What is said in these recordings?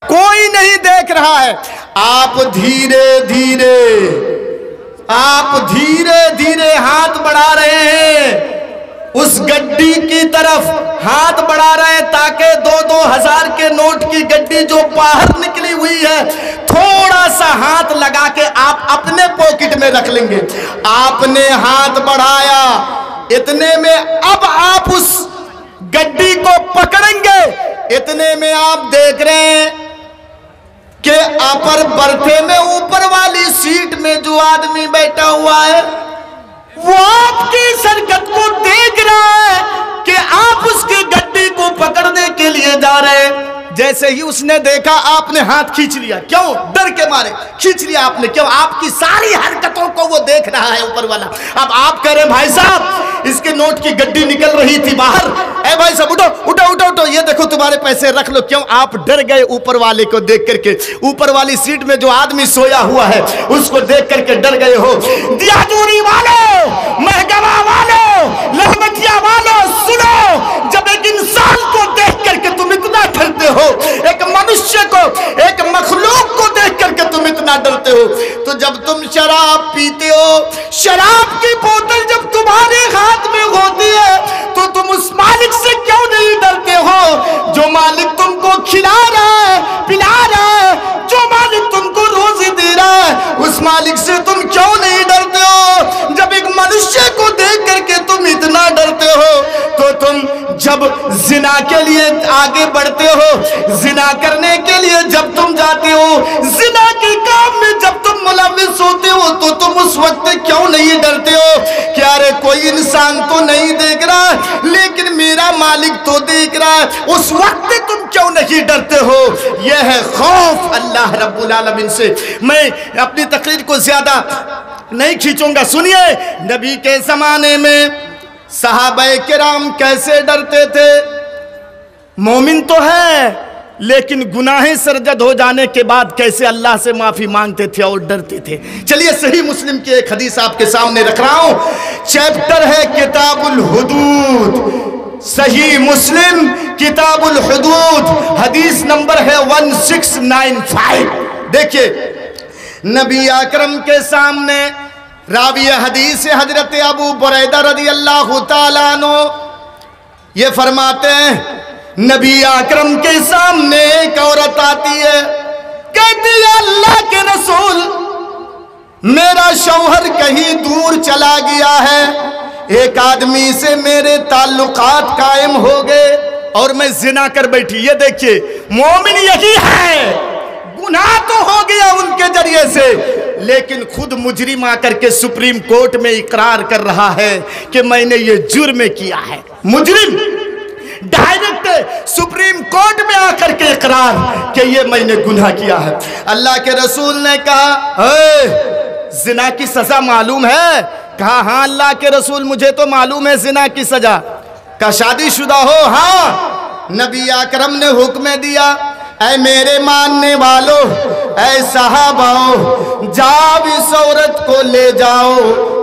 کوئی نہیں دیکھ رہا ہے. آپ دھیرے دھیرے ہاتھ بڑھا رہے ہیں اس گڈی کی طرف، ہاتھ بڑھا رہے ہیں تاکہ 2,000 کے نوٹ کی گڈی جو باہر نکلی ہوئی ہے تھوڑا سا ہاتھ لگا کے آپ اپنے پاکٹ میں رکھ لیں گے. آپ نے ہاتھ بڑھایا، اتنے میں اب آپ اس گڈی کو پکڑیں گے، اتنے میں آپ دیکھ رہے ہیں کہ اپر برتھے میں اوپر والی سیٹ میں جو آدمی بیٹھا ہوا ہے وہ آپ کی حرکت کو دیکھ رہا ہے کہ آپ اس کی گڈی کو پکڑنے کے لیے جا رہے ہیں. جیسے ہی اس نے دیکھا آپ نے ہاتھ کھینچ لیا. کیوں؟ ڈر کے مارے کھینچ لیا آپ نے. کیوں؟ آپ کی ساری حرکتوں کو وہ دیکھ رہا ہے اوپر والا. اب آپ کہہ رہے ہیں بھائی صاحب اس کے نوٹ کی گڈی نکل رہی تھی باہر، اے بھائی صاحب اٹھو یہ دیکھو تمہارے پیسے رکھ لو. کیوں؟ آپ ڈر گئے اوپر والے کو دیکھ کر کے. اوپر والی سیٹ میں جو آدمی سویا ہوا ہے اس کو دیکھ کر کے ڈر گئے ہو. دیادوری والو، مہگوا والو، لہمٹیا والو، سنو، جب ایک انسان کو دیکھ کر کے تم اتنا ڈرتے ہو، ایک منشیہ کو، ایک مخلوق کو دیکھ کر کے تم اتنا ڈرتے ہو، تو جب تم شراب پیتے ہو، شراب کی بوتل جب تمہارے ہاتھ میں ہوتی ہے تو تم اس مالک سے کیوں نہیں ڈرتے ہو جو مالک تم کو کھلا رہا ہے، پلا رہا ہے، جو مالک تم کو روزی دے رہا ہے، اس مالک سے تم کیوں نہیں ڈرتے ہو؟ جب ایک منشیہ کو دیکھ کر کے تم اتنا ڈرتے ہو تو تم جب زنا کے لیے آگے بڑھتے ہو، زنا کرنے کے لیے جب تم جاتے ہو، زنا کے کام میں جب تم ملوث ہوتے ہو تو تم اس وقت کیوں نہیں ڈرتے ہو کہ ارے کوئی انسان تو نہیں دیکھ رہا لیکن میرا مالک تو دیکھ رہا ہے؟ اس وقت تم کیوں نہیں ڈرتے ہو؟ یہ ہے خوف اللہ رب العالمین سے. میں اپنی تقریر کو زیادہ نہیں کھینچوں گا. سنیے نبی کے زمانے میں صحابہ کرام کیسے ڈرتے تھے. مومن تو ہے لیکن گناہیں سرزد ہو جانے کے بعد کیسے اللہ سے معافی مانگتے تھے اور ڈرتے تھے. چلیے صحیح مسلم کی ایک حدیث آپ کے سامنے رکھ رہا ہوں. چیپٹر ہے کتاب الحدود، صحیح مسلم کتاب الحدود، حدیث نمبر ہے 1695. دیکھیے نبی اکرم کے سامنے راوی حدیث حضرت ابو بریدہ رضی اللہ تعالیٰ عنہ یہ فرماتے ہیں نبی اکرم کے سامنے ایک عورت آتی ہے، کہتی ہے اللہ کے رسول میرا شوہر کہیں دور چلا گیا ہے، ایک آدمی سے میرے تعلقات قائم ہو گئے اور میں زنا کر بیٹھی. یہ دیکھیے مومن یہی ہے، گناہ تو ہو گیا ان کے ذریعے سے لیکن خود مجرم آ کر کے سپریم کورٹ میں اقرار کر رہا ہے کہ میں نے یہ جرم کیا ہے. مجرم ڈائریکٹ سپریم کورٹ میں آ کر کے اقرار کہ یہ میں نے گناہ کیا ہے. اللہ کے رسول نے کہا زنا کی سزا معلوم ہے؟ کہا ہاں اللہ کے رسول مجھے تو معلوم ہے زنا کی سزا. کہا شادی شدہ ہو؟ ہاں. نبی اکرم نے حکم دیا اے میرے ماننے والو، اے صحابہ، جاؤ اس عورت کو لے جاؤ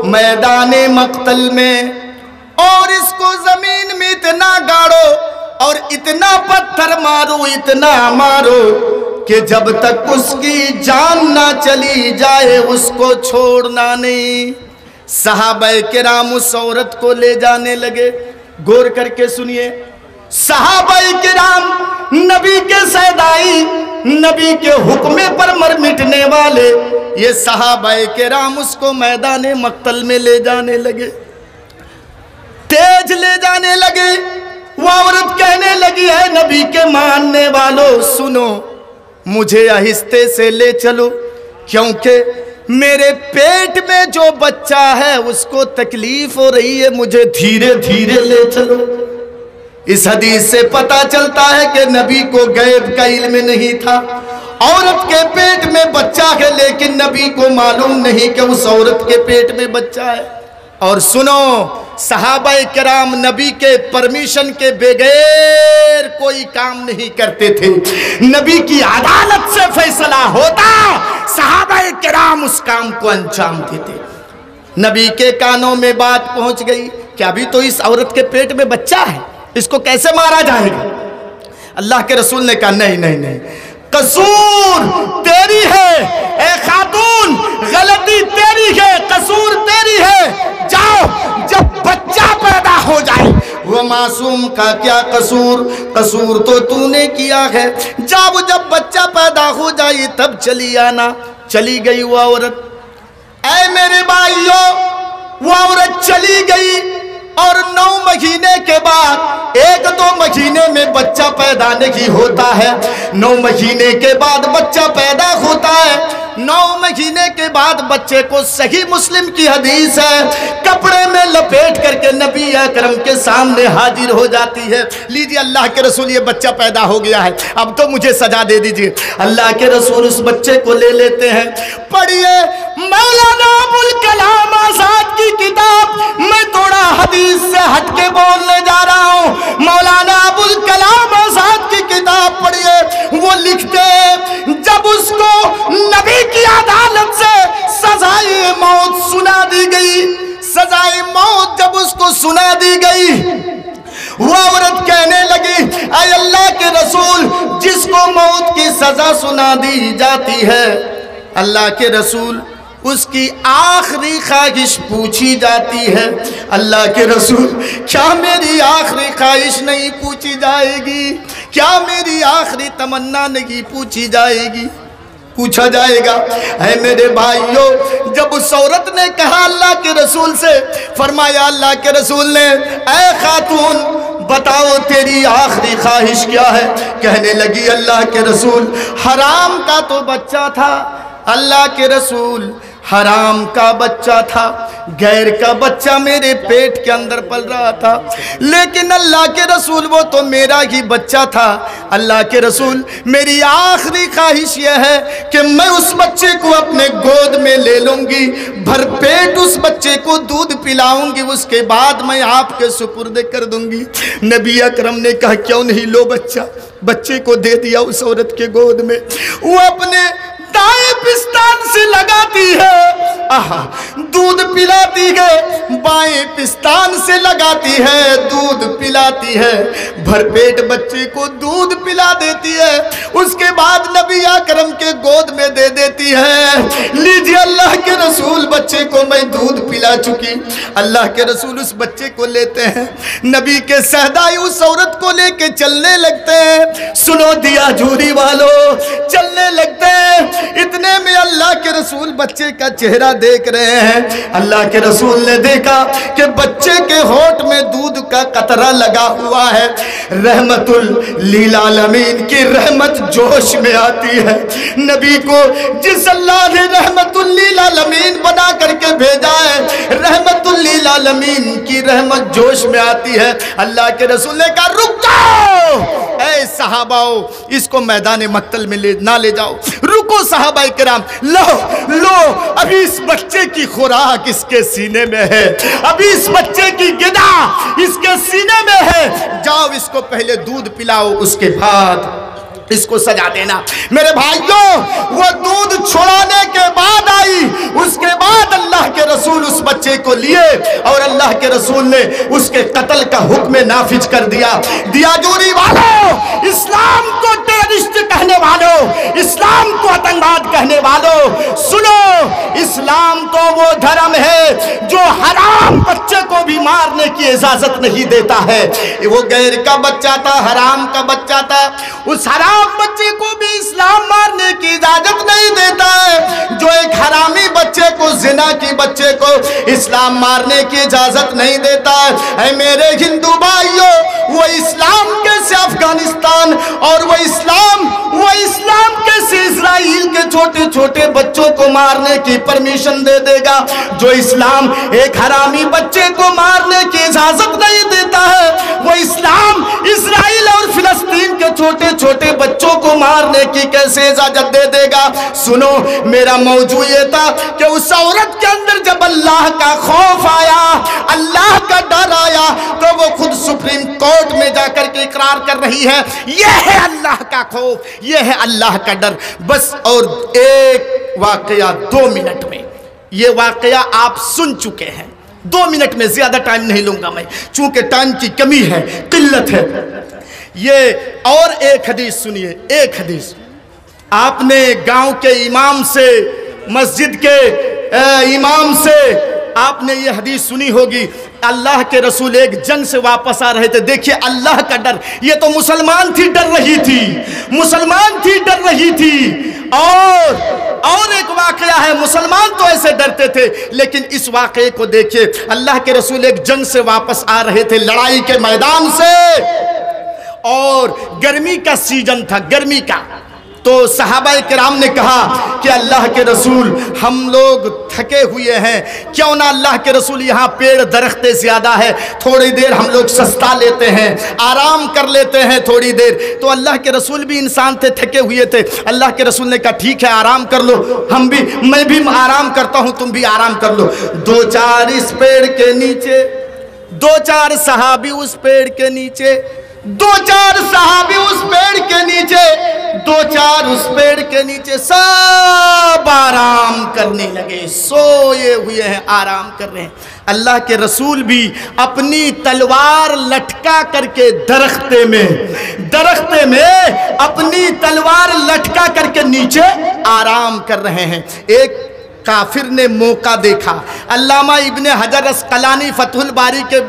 میدان مقتل میں اور اس کو زمین میں اتنا گاڑو اور اتنا پتھر مارو، اتنا مارو کہ جب تک اس کی جان نہ چلی جائے اس کو چھوڑنا نہیں. صحابہ کرام اس عورت کو لے جانے لگے. غور کر کے سنیے، صحابہ کرام نبی کے سیدائی، نبی کے حکم پر مر مٹنے والے، یہ صحابہ کرام اس کو میدان مقتل میں لے جانے لگے، تیز لے جانے لگے. وہ عورت کہنے لگی ہے نبی کے ماننے والوں سنو، مجھے آہستہ سے لے چلو کیونکہ میرے پیٹ میں جو بچہ ہے اس کو تکلیف ہو رہی ہے، مجھے دھیرے دھیرے لے چلو. اس حدیث سے پتہ چلتا ہے کہ نبی کو غیب کا علم نہیں تھا. عورت کے پیٹ میں بچہ ہے لیکن نبی کو معلوم نہیں کہ اس عورت کے پیٹ میں بچہ ہے. اور سنو صحابہ کرام نبی کے پرمیشن کے بغیر کوئی کام نہیں کرتے تھے. نبی کی عدالت سے فیصلہ ہوتا، صحابہ کرام اس کام کو انجام دیتے. نبی کے کانوں میں بات پہنچ گئی کہ ابھی تو اس عورت کے پیٹ میں بچہ ہے، اس کو کیسے مارا جائے گا؟ اللہ کے رسول نے کہا نہیں نہیں نہیں، قصور تیری ہے، اے خاتون غلطی تیری ہے، قصور تیری ہے، جاؤ جب بچہ پیدا ہو جائے، وہ معصوم کا کیا قصور، قصور تو نے کیا ہے، جاؤ جب بچہ پیدا ہو جائے تب چلی آنا۔ چلی گئی وہ عورت، اے میرے بھائیو وہ عورت چلی گئی، اور 9 مہینے کے بعد 1-2 مہینے میں بچہ پیدا نہیں ہوتا ہے، 9 مہینے کے بعد بچہ پیدا ہوتا ہے، 9 مہینے کے بعد بچے کو صحیح مسلم کی حدیث ہے کپڑے میں لپیٹ کر کے نبی اکرم کے سامنے حاضر ہو جاتی ہے، لیجئے اللہ کے رسول یہ بچہ پیدا ہو گیا ہے، اب تو مجھے سزا دے دیجئے۔ اللہ کے رسول اس بچے کو لے لیتے ہیں، پڑھیے مولانا ابوالکلام آزاد کی کتاب، میں تھوڑا حدیث سے ہٹ کے بولنے جا رہا ہوں، مولانا ابوالکلام آزاد کی کتاب پڑھیے، وہ لکھتے ہیں جب اس کو نبی کی عدالت سے سزائے موت سنا دی گئی، سزائے موت جب اس کو سنا دی گئی، وہ عورت کہنے لگی اے اللہ کے رسول جس کو موت کی سزا سنا دی جاتی ہے، اللہ کے رسول اس کی آخری خواہش پوچھی جاتی ہے، اللہ کے رسول کیا میری آخری خواہش نہیں پوچھی جائے گی، کیا میری آخری تمنا نہیں پوچھی جائے گی، پوچھا جائے گا۔ اے میرے بھائیو جب اس عورت نے کہا اللہ کے رسول سے، فرمایا اللہ کے رسول نے اے خاتون بتاؤ تیری آخری خواہش کیا ہے، کہنے لگی اللہ کے رسول حرام کا تو بچہ تھا، اللہ کے رسول حرام کا بچہ تھا، غیر کا بچہ میرے پیٹ کے اندر پل رہا تھا، لیکن اللہ کے رسول وہ تو میرا ہی بچہ تھا، اللہ کے رسول میری آخری خواہش یہ ہے کہ میں اس بچے کو اپنے گود میں لے لوں گی، بھر پیٹ اس بچے کو دودھ پلاؤں گی، اس کے بعد میں آپ کے سپرد کر دوں گی۔ نبی اکرم نے کہا کیوں نہیں، لو بچے کو دے دیا اس عورت کے گود میں، وہ اپنے دائیں پستان سے لگاتی ہے، دودھ پلاتی ہے، بائیں پستان سے لگاتی ہے، دودھ پلاتی ہے، بھر پیٹ بچے کو دودھ پلا دیتی ہے، اس کے بعد نبی اکرم کے گود میں دے دیتی ہے، لیجئے اللہ کے رسول بچے کو میں دودھ پلا چکی۔ اللہ کے رسول اس بچے کو لیتے ہیں، نبی کے صحدائی اس عورت کو لے کے چلنے لگتے ہیں، سنو دیا جھوری والو، چلنے لگتے ہیں، اتنے میں اللہ کے رسول بچے کا چہرہ دیکھ رہے ہیں، اللہ کے رسول نے دیکھا کہ بچے کے ہونٹ میں دودھ کا قطرہ لگا ہوا ہے، رحمت للعالمین کی رحمت جوش میں آتی ہے، نبی کو جس اللہ نے رحمت للعالمین بنا کر کے بھیجا ہے، رحمت للعالمین کی رحمت جوش میں آتی ہے، اللہ کے رسول نے کہا رک جاؤ، اے صحاباؤ اس کو میدان مقتل میں نہ لے جاؤ، رکو صحابہ کرام، لو ابھی اس بچے کی خوراک اس کے سینے میں ہے، ابھی اس بچے کی غذا اس کے سینے میں ہے، جاؤ اس کو پہلے دودھ پلاؤ، اس کے بعد اس کو سجا دینا۔ میرے بھائیوں وہ دودھ چھوڑانے کے بعد آئی، اس کے بعد اللہ کے رسول اس بچے کو لیے اور اللہ کے رسول نے اس کے قتل کا حکم نافذ کر دیا۔ دیاجوری والوں، اسلام کو ٹیررسٹ کہنے والوں، اسلام کو آتنکواد کہنے والوں، سنو اسلام تو وہ دھرم ہے جو حرام بچے کو بھی مارنے کی اجازت نہیں دیتا ہے، وہ غیر کا بچہ تھا، حرام کا بچہ تھا، اس حرام بچے کو بھی اسلام مارنے کی اجازت نہیں دیتا ہے، جو ایک حرامی بچے کو، زنا کی بچے کو اسلام مارنے کی اجازت نہیں دیتا ہے۔ اے میرے ہندو بھائیوں وہ اسلام کیسے افغانستان اور وہ اسلام کیسے اسرائیل کے چھوٹے چھوٹے بچوں کو مارنے کی پرمیشن دے دے گا، جو اسلام ایک حرامی بچے کو مارنے کی اجازت نہیں دیتا ہے، وہ اسلام اسرائیل اور فلسطین کے چھوٹے چھوٹے بچوں کو مارنے کی کیسے اجازت دے دے گا۔ سنو میرا موضوع یہ تھا کہ اس عورت کے اندر جب اللہ کا خوف آیا، اللہ کا ڈر آیا، تو وہ خود سپریم کورٹ میں جا کر کے اقرار کر رہی ہے یہ ہے اللہ کا خوف، یہ ہے اللہ کا ڈر۔ بس اور ایک واقعہ 2 منٹ میں، یہ واقعہ آپ سن چکے ہیں، 2 منٹ میں زیادہ ٹائم نہیں لوں گا میں، چونکہ ٹائم کی کمی ہے، قلت ہے۔ یہ اور ایک حدیث سنیے، ایک حدیث آپ نے گاؤں کے امام سے، مسجد کے امام سے آپ نے یہ حدیث سنی ہوگی، اللہ کے رسول ایک جنگ سے واپس آ رہے تھے. دیکھیے اللہ کا ڈر، یہ تو مسلمان تھی ڈر رہی تھی، مسلمان تھی ڈر رہی تھی. اور ایک واقعہ ہے، مسلمان تو ایسے ڈرتے تھے، لیکن اس واقعے کو دیکھیے، اللہ کے رسول ایک جنگ سے واپس آ رہے تھے، لڑائی کے میدان سے، اور گرمی کا سیزن تھا، گرمی کا. تو صحابہ کرام نے کہا کہ اللہ کے رسول ہم لوگ تھکے ہوئے ہیں، کیوں نہ اللہ کے رسول یہاں پیڑ درختیں زیادہ ہے، تھوڑی دیر ہم لوگ سستا لیتے ہیں، آرام کر لیتے ہیں تھوڑی دیر. تو اللہ کے رسول بھی انسان تھے، تھکے ہوئے تھے. اللہ کے رسول نے کہا ٹھیک ہے آرام کر لو، میں بھی آرام کرتا ہوں، تم بھی آرام کر لو. دو چار اس پیڑ کے نیچے، دو چار صحابی اس پیڑ کے نیچے، دو چار صحابی اس پیڑ کے نیچے، دو چار اس پیڑ کے نیچے، سب آرام کرنے لگے، سوئے ہوئے ہیں، آرام کر رہے ہیں. اللہ کے رسول بھی اپنی تلوار لٹکا کر کے درختے میں اپنی تلوار لٹکا کر کے نیچے آرام کر رہے ہیں. ایک کافر نے موقع دیکھا. علامہ ابن حجر اسقلانی فتح الباری کے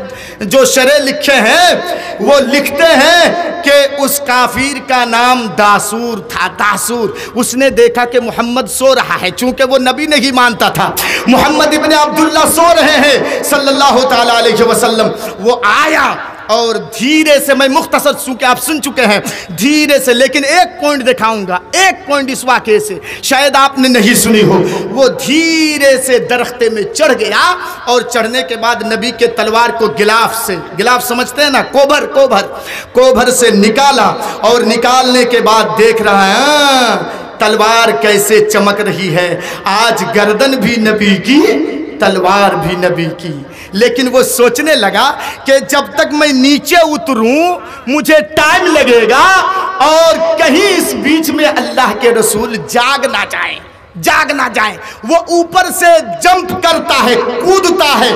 جو شرح لکھے ہیں وہ لکھتے ہیں کہ اس کافر کا نام داسور تھا. داسور اس نے دیکھا کہ محمد سو رہا ہے، چونکہ وہ نبی نہیں مانتا تھا، محمد ابن عبداللہ سو رہے ہیں صلی اللہ تعالی علیہ وسلم. وہ آیا اور دھیرے سے، میں مختصر چونکہ آپ سن چکے ہیں، دھیرے سے، لیکن ایک پوائنٹ دکھاؤں گا، ایک پوائنٹ اس واقعے سے شاید آپ نے نہیں سنی ہو. وہ دھیرے سے درختے میں چڑھ گیا اور چڑھنے کے بعد نبی کے تلوار کو گلاف سمجھتے ہیں نا، کوبھر سے نکالا، اور نکالنے کے بعد دیکھ رہا ہے تلوار کیسے چمک رہی ہے. آج گردن بھی نبی کی، تلوار بھی نبی کی. لیکن وہ سوچنے لگا کہ جب تک میں نیچے اتروں مجھے ٹائم لگے گا، اور کہیں اس بیچ میں اللہ کے رسول جاگ نہ جائیں. وہ اوپر سے جمپ کرتا ہے، کودتا ہے.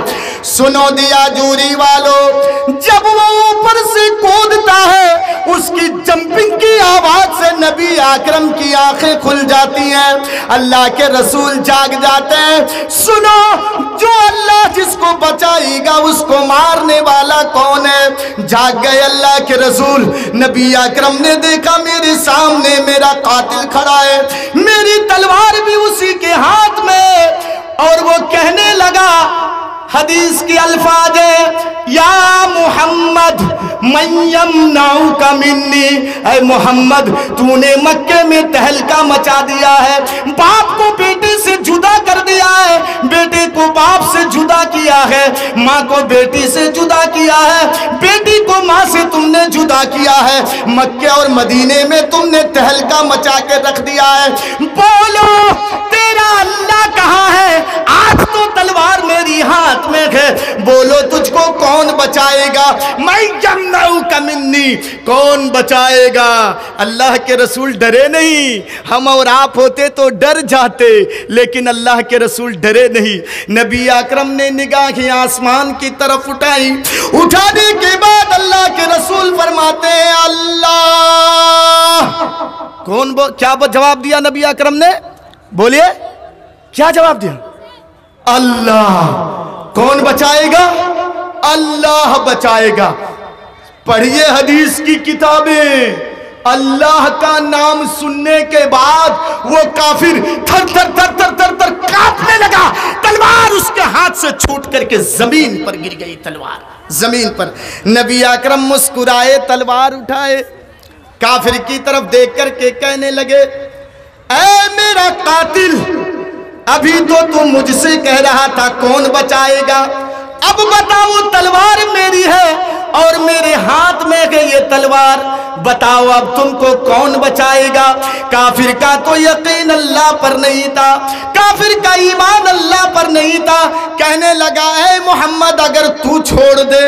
سنو دیا جوری والو، جب وہ اوپر سے کودتا ہے، اس کی جمپنگ کی آواز سے نبی اکرم کی آنکھیں کھل جاتی ہیں، اللہ کے رسول جاگ جاتے ہیں. سنو، جو اللہ جس کو بچائے گا اس کو مارنے والا کون ہے؟ جاگ گئے اللہ کے رسول. نبی اکرم نے دیکھا میرے سامنے میرا قاتل کھڑا ہے، میری تلوار بھی اسی کے ہاتھ میں، اور وہ کہنے لگا، حدیث کی الفاظ ہے، یا محمد من یمنعک منی، اے محمد تو نے مکے میں تہلکہ مچا دیا ہے، باپ کو بیٹے سے جدا کر دیا ہے، بیٹے کو باپ سے جدا کیا ہے، ماں کو بیٹی سے جدا کیا ہے، بیٹی کو ماں سے تم نے جدا کیا ہے، مکے اور مدینے میں تم نے تہلکہ مچا کے رکھ دیا ہے. بولو تیرا اللہ کہاں ہے؟ آج تو تلوار میری ہاتھ میں ہے، بولو تجھ کو کون بچائے گا؟ میں یمنعک منی، کون بچائے گا؟ اللہ کے رسول ڈرے نہیں. ہم اور آپ ہوتے تو ڈر جاتے، لیکن اللہ کے رسول ڈرے نہیں. نبی اکرم نے نگاہیں آسمان کی طرف اٹھانے کے بعد اللہ کے رسول فرماتے ہیں اللہ. کیا جواب دیا نبی اکرم نے؟ بولیے کیا جواب دیا؟ اللہ. کون بچائے گا؟ اللہ بچائے گا. پڑھیے حدیث کی کتابیں. اللہ کا نام سننے کے بعد وہ کافر تھر تھر کانپنے لگا. تلوار اس کے ہاتھ سے چھوٹ کر کے زمین پر گر گئی. تلوار زمین پر. نبی اکرم مسکرائے، تلوار اٹھائے، کافر کی طرف دیکھ کر کے کہنے لگے، اے میرا قاتل، ابھی تو مجھ سے کہہ رہا تھا کون بچائے گا، اب بتاؤ تلوار میری ہے اور میرے ہاتھ میں ہے یہ تلوار، بتاؤ اب تم کو کون بچائے گا؟ کافر کا تو یقین اللہ پر نہیں تھا، کافر کا ایمان اللہ پر نہیں تھا. کہنے لگا، اے محمد اگر تو چھوڑ دے،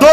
2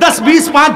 10, 20, 5